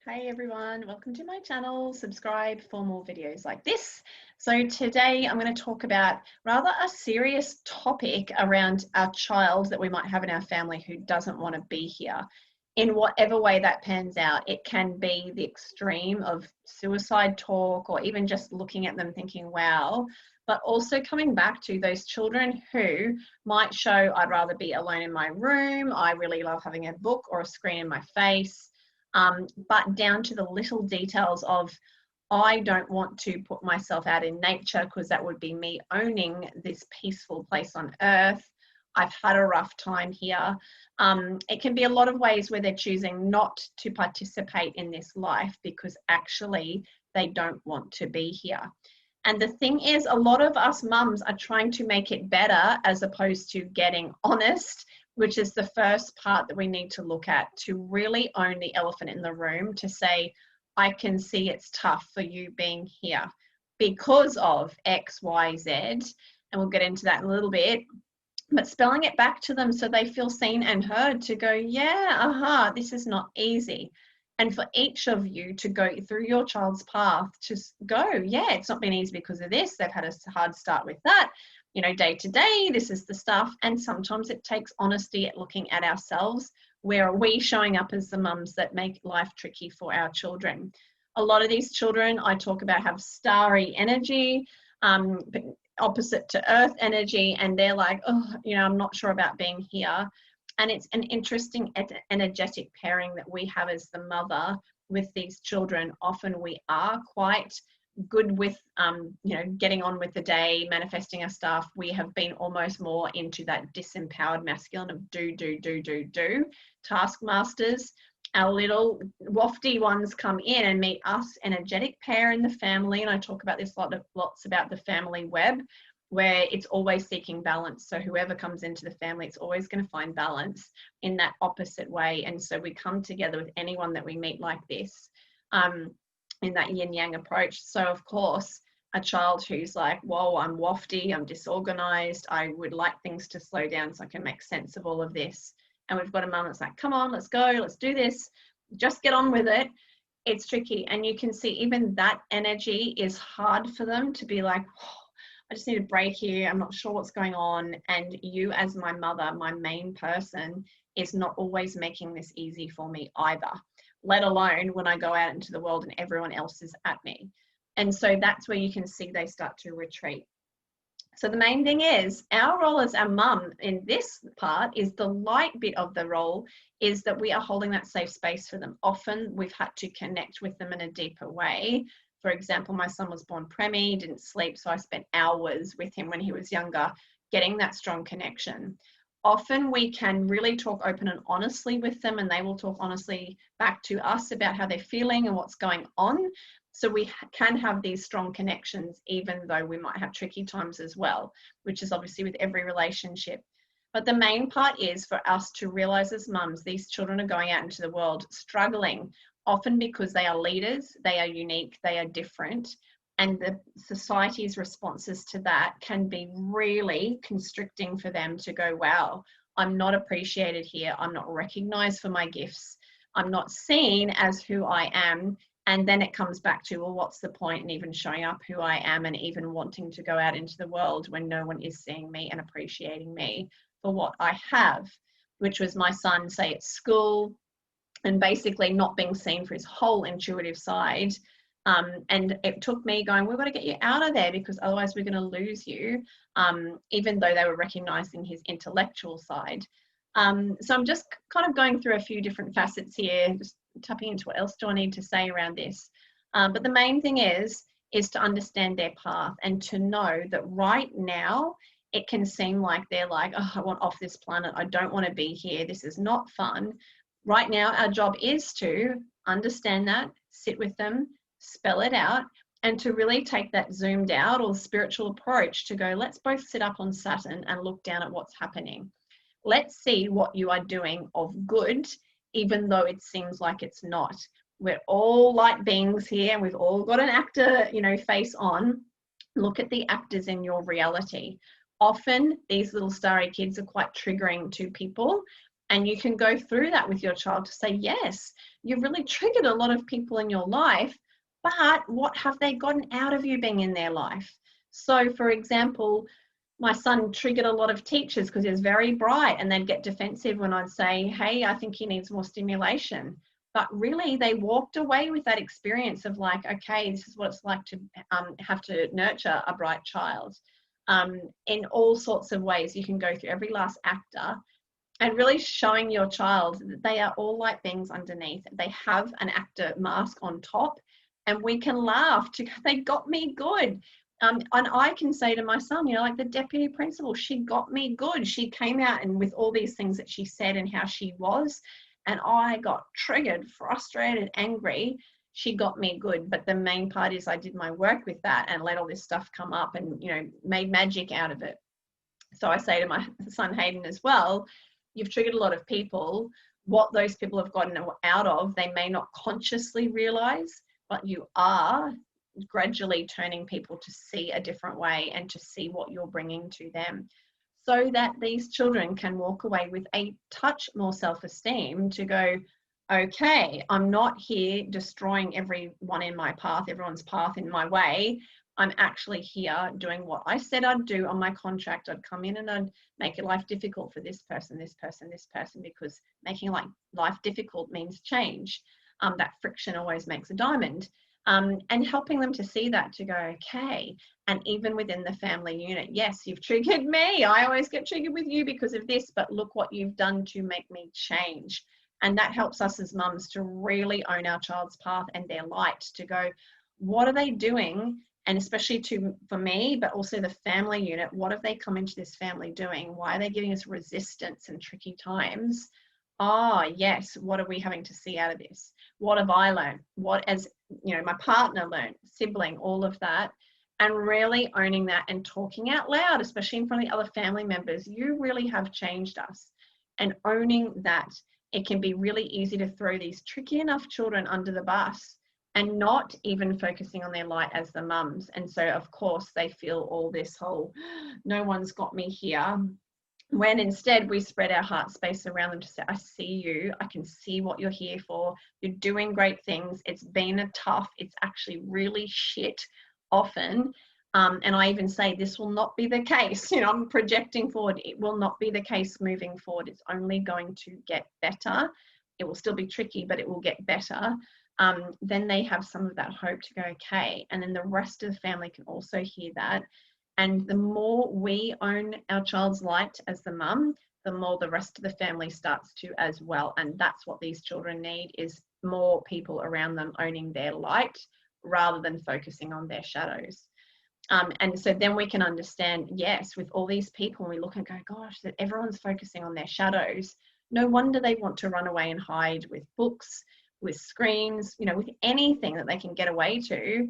Hey everyone, welcome to my channel. Subscribe for more videos like this. So today I'm going to talk about rather a serious topic around our child that we might have in our family who doesn't want to be here. In whatever way that pans out, it can be the extreme of suicide talk or even just looking at them thinking, wow, but also coming back to those children who might show, I'd rather be alone in my room, I really love having a book or a screen in my face. But down to the little details of, I don't want to put myself out in nature because that would be me owning this peaceful place on earth. I've had a rough time here. It can be a lot of ways where they're choosing not to participate in this life because actually they don't want to be here. And the thing is, a lot of us mums are trying to make it better as opposed to getting honest, which is the first part that we need to look at to really own the elephant in the room, to say, I can see it's tough for you being here because of X, Y, Z. And we'll get into that in a little bit. But spelling it back to them so they feel seen and heard, to go, yeah, this is not easy. And for each of you to go through your child's path, to go, yeah, it's not been easy because of this. They've had a hard start with that. You know, day to day, this is the stuff. And sometimes it takes honesty at looking at ourselves. Where are we showing up as the mums that make life tricky for our children? A lot of these children I talk about have starry energy, but opposite to earth energy, and they're like, oh, you know, I'm not sure about being here. And it's an interesting energetic pairing that we have as the mother with these children. Often we are quite good with you know, getting on with the day, manifesting our stuff. We have been almost more into that disempowered masculine of do taskmasters. Our little wafty ones come in and meet us, energetic pair in the family. And I talk about this lots about the family web, where it's always seeking balance. So whoever comes into the family, it's always going to find balance in that opposite way. And so we come together with anyone that we meet like this, in that yin yang approach. So of course, a child who's like, whoa, I'm wafty, I'm disorganized, I would like things to slow down so I can make sense of all of this. And we've got a mum that's like, come on, let's go, let's do this, just get on with it. It's tricky. And you can see even that energy is hard for them to be like, oh, I just need a break here, I'm not sure what's going on. And you as my mother, my main person, is not always making this easy for me either, let alone when I go out into the world and everyone else is at me. And so that's where you can see they start to retreat. So the main thing is, our role as our mum in this part is the light bit of the role, is that we are holding that safe space for them. Often we've had to connect with them in a deeper way. For example, my son was born preemie, didn't sleep, so I spent hours with him when he was younger, getting that strong connection. Often we can really talk open and honestly with them, and they will talk honestly back to us about how they're feeling and what's going on. So we can have these strong connections, even though we might have tricky times as well, which is obviously with every relationship. But the main part is for us to realize as mums, these children are going out into the world struggling, often because they are leaders, they are unique, they are different. And the society's responses to that can be really constricting for them to go, wow, I'm not appreciated here. I'm not recognized for my gifts. I'm not seen as who I am. And then it comes back to, well, what's the point in even showing up who I am and even wanting to go out into the world when no one is seeing me and appreciating me for what I have, which was my son, say, at school, and basically not being seen for his whole intuitive side. And it took me going, we've got to get you out of there because otherwise we're going to lose you, even though they were recognizing his intellectual side. So I'm just kind of going through a few different facets here, just tapping into what else do I need to say around this. But the main thing is to understand their path and to know that right now it can seem like they're like, oh, I want off this planet. I don't want to be here. This is not fun. Right now, our job is to understand that, sit with them, spell it out, and to really take that zoomed out or spiritual approach to go, let's both sit up on Saturn and look down at what's happening. Let's see what you are doing of good, even though it seems like it's not. We're all light beings here, and we've all got an actor, you know, face on. Look at the actors in your reality. Often these little starry kids are quite triggering to people, And you can go through that with your child to say, yes, you've really triggered a lot of people in your life, but what have they gotten out of you being in their life? So, for example, my son triggered a lot of teachers because he was very bright, and they'd get defensive when I'd say, hey, I think he needs more stimulation. But really, they walked away with that experience of like, okay, this is what it's like to have to nurture a bright child. In all sorts of ways, you can go through every last actor and really showing your child that they are all like beings underneath. They have an actor mask on top, and we can laugh to, they got me good. And I can say to my son, you know, like the deputy principal, she got me good. She came out and with all these things that she said and how she was, and I got triggered, frustrated, angry. She got me good. But the main part is I did my work with that and let all this stuff come up and, you know, made magic out of it. So I say to my son Hayden as well, you've triggered a lot of people. What those people have gotten out of, they may not consciously realize, but you are gradually turning people to see a different way and to see what you're bringing to them, so that these children can walk away with a touch more self-esteem to go, okay, I'm not here destroying everyone in my path, everyone's path in my way. I'm actually here doing what I said I'd do on my contract. I'd come in and I'd make your life difficult for this person, this person, this person, because making life difficult means change. That friction always makes a diamond. And helping them to see that, to go, okay, and even within the family unit, yes, you've triggered me. I always get triggered with you because of this, but look what you've done to make me change. And that helps us as mums to really own our child's path and their light, to go, what are they doing? And especially for me, but also the family unit, what have they come into this family doing? Why are they giving us resistance and tricky times? Oh, yes, what are we having to see out of this? What have I learned? What, as you know, my partner learned, sibling, all of that. And really owning that and talking out loud, especially in front of the other family members, you really have changed us. And owning that, it can be really easy to throw these tricky enough children under the bus and not even focusing on their light as the mums. And so, of course, they feel all this whole, no one's got me here. When instead we spread our heart space around them to say, I see you, I can see what you're here for, you're doing great things, it's been a tough, it's actually really shit often. And I even say this will not be the case, you know, I'm projecting forward, it will not be the case moving forward, it's only going to get better. It will still be tricky, but it will get better. Then they have some of that hope to go, okay, and then the rest of the family can also hear that. And the more we own our child's light as the mum, the more the rest of the family starts to as well. And that's what these children need, is more people around them owning their light rather than focusing on their shadows. And so then we can understand, yes, with all these people, we look and go, gosh, that everyone's focusing on their shadows. No wonder they want to run away and hide with books, with screens, you know, with anything that they can get away to,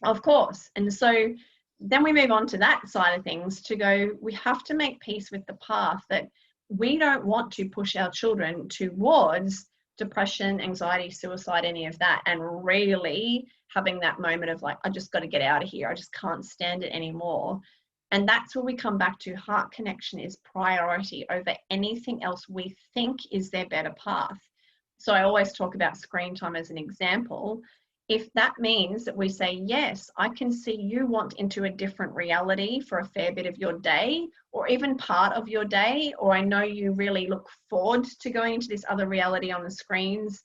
of course. And so then we move on to that side of things, to go, we have to make peace with the path that we don't want to push our children towards depression, anxiety, suicide, any of that, and really having that moment of like, I just got to get out of here. I just can't stand it anymore. And that's where we come back to heart connection is priority over anything else we think is their better path. So I always talk about screen time as an example. If that means that we say, yes, I can see you want into a different reality for a fair bit of your day, or even part of your day, or I know you really look forward to going into this other reality on the screens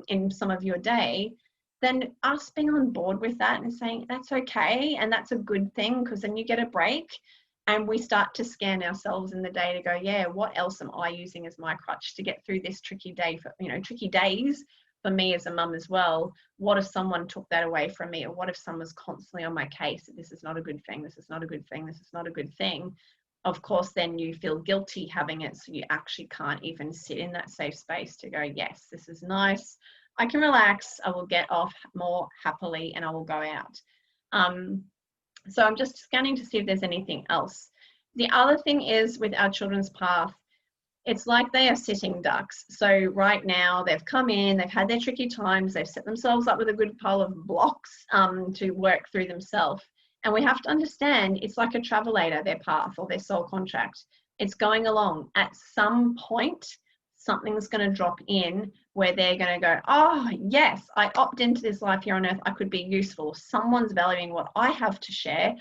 in some of your day, then us being on board with that and saying that's okay and that's a good thing, because then you get a break and we start to scan ourselves in the day to go, yeah, what else am I using as my crutch to get through this tricky day, for, you know, tricky days for me as a mum as well. What if someone took that away from me? Or what if someone's constantly on my case that this is not a good thing, this is not a good thing, this is not a good thing? Of course, then you feel guilty having it, so you actually can't even sit in that safe space to go, yes, this is nice, I can relax, I will get off more happily and I will go out. So I'm just scanning to see if there's anything else. The other thing is with our children's path, it's like they are sitting ducks. So right now they've come in, they've had their tricky times, they've set themselves up with a good pile of blocks to work through themselves. And we have to understand it's like a travelator, their path or their soul contract. It's going along. At some point, something's going to drop in where they're going to go, oh, yes, I opt into this life here on earth. I could be useful. Someone's valuing what I have to share.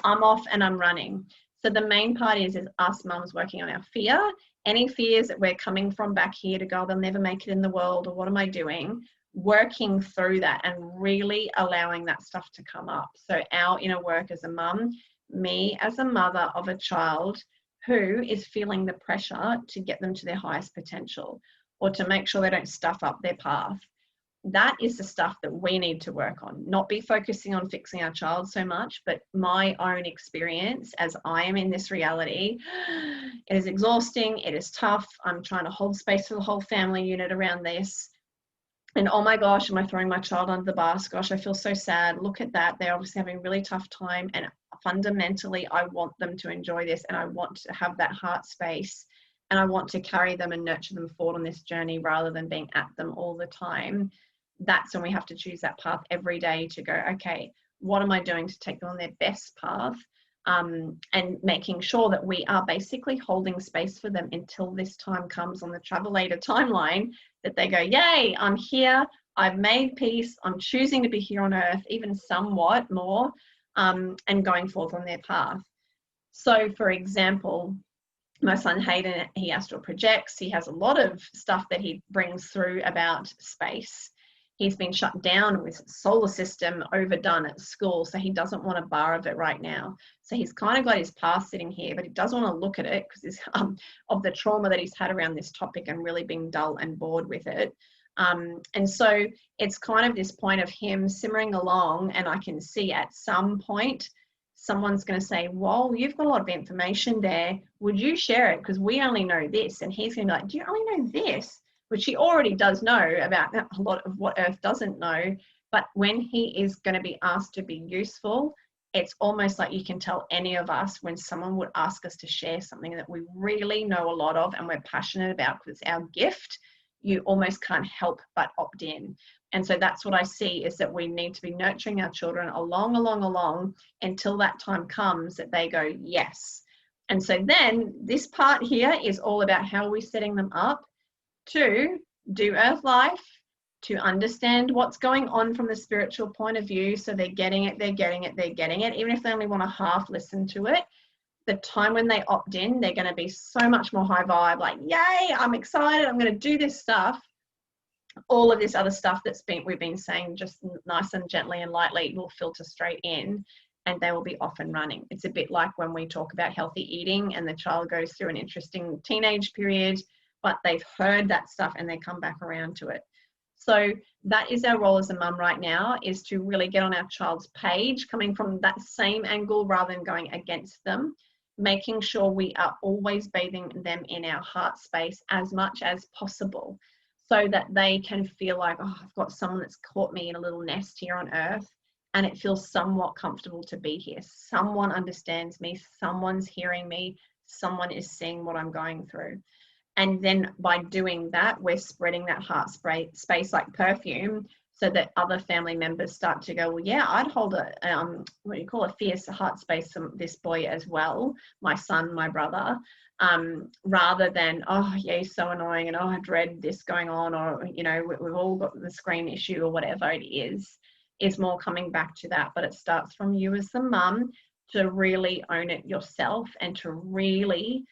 I'm off and I'm running. So the main part is us mums working on our fear. Any fears that we're coming from back here to go, they'll never make it in the world, or what am I doing? Working through that and really allowing that stuff to come up. So our inner work as a mum, me as a mother of a child who is feeling the pressure to get them to their highest potential, or to make sure they don't stuff up their path. That is the stuff that we need to work on, not be focusing on fixing our child so much, but my own experience as I am in this reality. It is exhausting. It is tough. I'm trying to hold space for the whole family unit around this. And oh my gosh, am I throwing my child under the bus? Gosh, I feel so sad. Look at that. They're obviously having a really tough time. And fundamentally, I want them to enjoy this, and I want to have that heart space, and I want to carry them and nurture them forward on this journey rather than being at them all the time. That's when we have to choose that path every day to go, okay, what am I doing to take them on their best path? And making sure that we are basically holding space for them until this time comes on the Travelator timeline, that they go, yay, I'm here, I've made peace, I'm choosing to be here on earth, even somewhat more, and going forth on their path. So for example, my son Hayden, he astral projects. He has a lot of stuff that he brings through about space. He's been shut down with solar system overdone at school, so he doesn't want a bar of it right now. So he's kind of got his past sitting here, but he doesn't want to look at it because he's of the trauma that he's had around this topic and really being dull and bored with it. And so it's kind of this point of him simmering along, and I can see at some point someone's going to say, well, you've got a lot of information there. Would you share it? Because we only know this. And he's going to be like, do you only know this? Which he already does know about a lot of what Earth doesn't know. But when he is going to be asked to be useful, it's almost like you can tell any of us when someone would ask us to share something that we really know a lot of and we're passionate about because it's our gift, you almost can't help but opt in. And so that's what I see, is that we need to be nurturing our children along until that time comes that they go, yes. And so then this part here is all about how are we setting them up to do earth life, to understand what's going on from the spiritual point of view. So they're getting it, even if they only want to half listen to it. The time when they opt in, they're going to be so much more high vibe, like, yay, I'm excited, I'm going to do this stuff. All of this other stuff we've been saying just nice and gently and lightly will filter straight in, and they will be off and running. It's a bit like when we talk about healthy eating and the child goes through an interesting teenage period, but they've heard that stuff and they come back around to it. So that is our role as a mum right now, is to really get on our child's page, coming from that same angle rather than going against them, making sure we are always bathing them in our heart space as much as possible, so that they can feel like, oh, I've got someone that's caught me in a little nest here on earth, and it feels somewhat comfortable to be here. Someone understands me, someone's hearing me, someone is seeing what I'm going through. And then by doing that, we're spreading that heart space like perfume, so that other family members start to go, well, yeah, I'd hold a fierce heart space for this boy as well, my son, my brother, rather than, oh, yeah, he's so annoying, and oh, I dread this going on, or, you know, we've all got the screen issue or whatever it is. It's more coming back to that, but it starts from you as the mum to really own it yourself and to really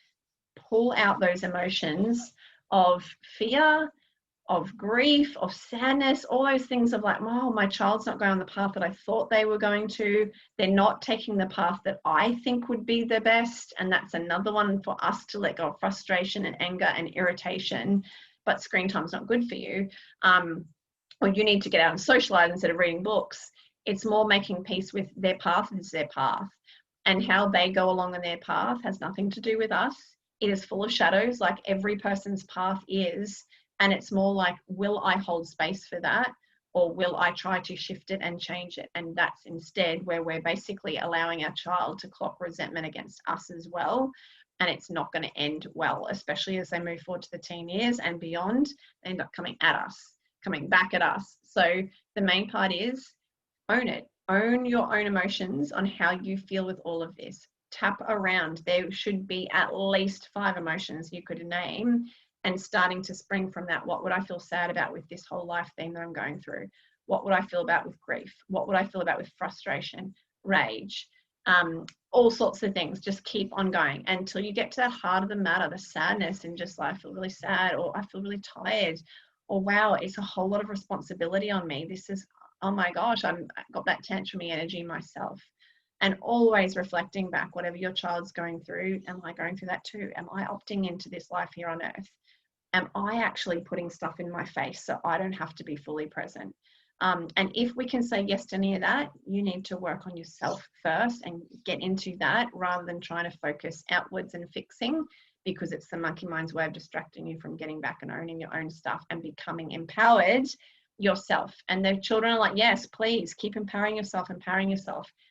pull out those emotions of fear, of grief, of sadness, all those things of like, oh, my child's not going on the path that I thought they were going to. They're not taking the path that I think would be the best. And that's another one for us to let go of frustration and anger and irritation. But screen time's not good for you. Or you need to get out and socialize instead of reading books. It's more making peace with their path is their path. And how they go along on their path has nothing to do with us. It is full of shadows, like every person's path is. And it's more like, will I hold space for that? Or will I try to shift it and change it? And that's instead where we're basically allowing our child to clock resentment against us as well. And it's not going to end well, especially as they move forward to the teen years and beyond. They end up coming at us, coming back at us. So the main part is own it. Own your own emotions on how you feel with all of this. tap around. There should be at least 5 emotions you could name, and starting to spring from that. What would I feel sad about with this whole life thing that I'm going through? What would I feel about with grief? What would I feel about with frustration, rage, all sorts of things? Just keep on going until you get to the heart of the matter, the sadness, and just like, I feel really sad, or I feel really tired, or wow, it's a whole lot of responsibility on me. This is, oh my gosh, I've got that tantrumy energy myself. And always reflecting back, whatever your child's going through, am I going through that too? Am I opting into this life here on earth? Am I actually putting stuff in my face so I don't have to be fully present? And if we can say yes to any of that, you need to work on yourself first and get into that, rather than trying to focus outwards and fixing, because it's the monkey mind's way of distracting you from getting back and owning your own stuff and becoming empowered yourself. And the children are like, yes, please keep empowering yourself,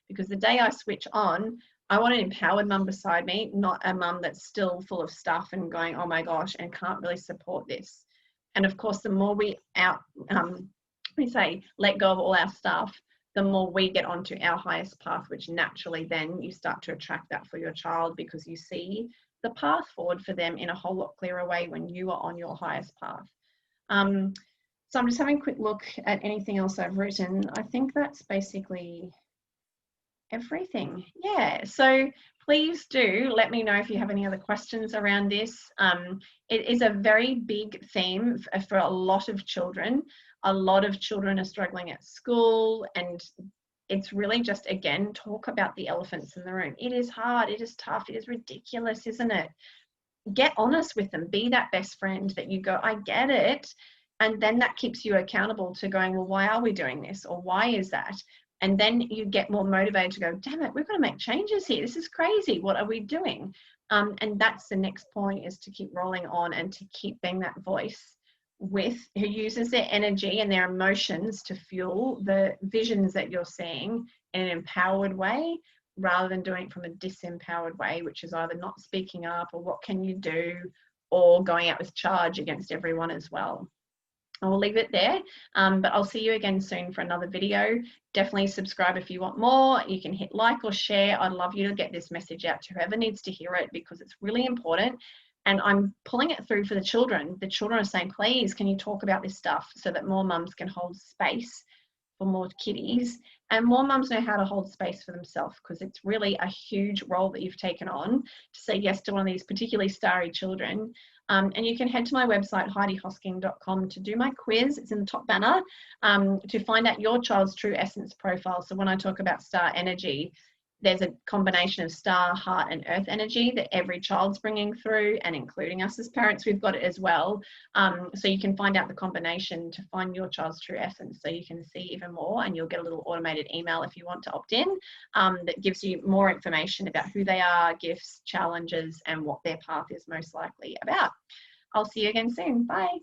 because the day I switch on, I want an empowered mum beside me, not a mum that's still full of stuff and going, oh my gosh, and can't really support this. And of course, the more we let go of all our stuff, the more we get onto our highest path, which naturally then you start to attract that for your child, because you see the path forward for them in a whole lot clearer way when you are on your highest path. So I'm just having a quick look at anything else I've written. I think that's basically everything. Yeah, so please do let me know if you have any other questions around this. It is a very big theme for a lot of children. A lot of children are struggling at school, and it's really just, again, talk about the elephants in the room. It is hard, it is tough, it is ridiculous, isn't it? Get honest with them. Be that best friend that you go, I get it. And then that keeps you accountable to going, well, why are we doing this? Or why is that? And then you get more motivated to go, damn it, we've got to make changes here. This is crazy. What are we doing? And that's the next point, is to keep rolling on and to keep being that voice who uses their energy and their emotions to fuel the visions that you're seeing in an empowered way, rather than doing it from a disempowered way, which is either not speaking up, or what can you do, or going out with charge against everyone as well. I will leave it there, but I'll see you again soon for another video. Definitely subscribe if you want more. You can hit like or share. I'd love you to get this message out to whoever needs to hear it, because it's really important. And I'm pulling it through for the children. The children are saying, please, can you talk about this stuff, so that more mums can hold space for more kiddies, and more mums know how to hold space for themselves, because it's really a huge role that you've taken on to say yes to one of these particularly starry children. And you can head to my website, HeidiHosking.com, to do my quiz. It's in the top banner, to find out your child's true essence profile. So when I talk about star energy, there's a combination of star, heart, and earth energy that every child's bringing through, and including us as parents, we've got it as well. So you can find out the combination to find your child's true essence, so you can see even more, and you'll get a little automated email if you want to opt in, that gives you more information about who they are, gifts, challenges, and what their path is most likely about. I'll see you again soon. Bye.